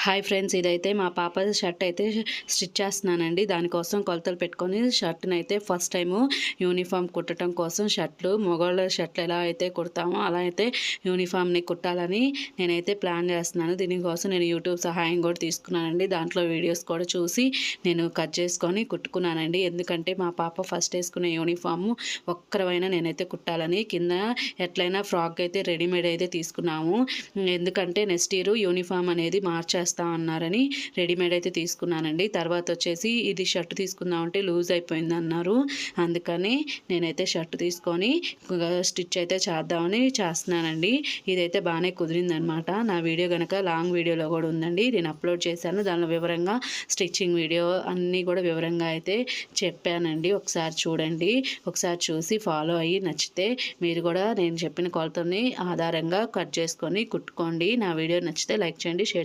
Hi friends, ఇదైతే మా పాప షర్ట్ అయితే స్టిచ్ చేస్తున్నానండి. దానికోసం కొలతలు పెట్టుకొని షర్ట్ని అయితే ఫస్ట్ టైము యూనిఫామ్ కుట్టడం కోసం మగవాళ్ళ షర్ట్లు ఎలా అయితే కుడతామో అలా అయితే యూనిఫామ్ని కుట్టాలని నేనైతే ప్లాన్ చేస్తున్నాను. దీనికోసం నేను యూట్యూబ్ సహాయం కూడా తీసుకున్నానండి. దాంట్లో వీడియోస్ కూడా చూసి నేను కట్ చేసుకొని కుట్టుకున్నానండి. ఎందుకంటే మా పాప ఫస్ట్ వేసుకునే యూనిఫాము ఒక్కరమైనా నేనైతే కుట్టాలని కింద ఎట్లయినా ఫ్రాక్ అయితే రెడీమేడ్ అయితే తీసుకున్నాము. ఎందుకంటే నెక్స్ట్ ఇయర్ యూనిఫామ్ అనేది మార్చేస్తాం అన్నారని రెడీమేడ్ అయితే తీసుకున్నానండి. తర్వాత వచ్చేసి ఇది షర్ట్ తీసుకుందామంటే లూజ్ అయిపోయింది అన్నారు. అందుకని నేనైతే షర్ట్ తీసుకొని స్టిచ్ అయితే చేద్దామని చేస్తున్నానండి. ఇదైతే బాగానే కుదిరిందనమాట. నా వీడియో కనుక లాంగ్ వీడియోలో కూడా ఉందండి, నేను అప్లోడ్ చేశాను. దానిలో వివరంగా స్టిచ్చింగ్ వీడియో అన్నీ కూడా వివరంగా అయితే చెప్పానండి. ఒకసారి చూడండి, ఒకసారి చూసి ఫాలో అయ్యి నచ్చితే మీరు కూడా నేను చెప్పిన కొలతల్ని ఆధారంగా కట్ చేసుకొని కుట్టుకోండి. నా వీడియో నచ్చితే లైక్ చేయండి, షేర్ చేయండి.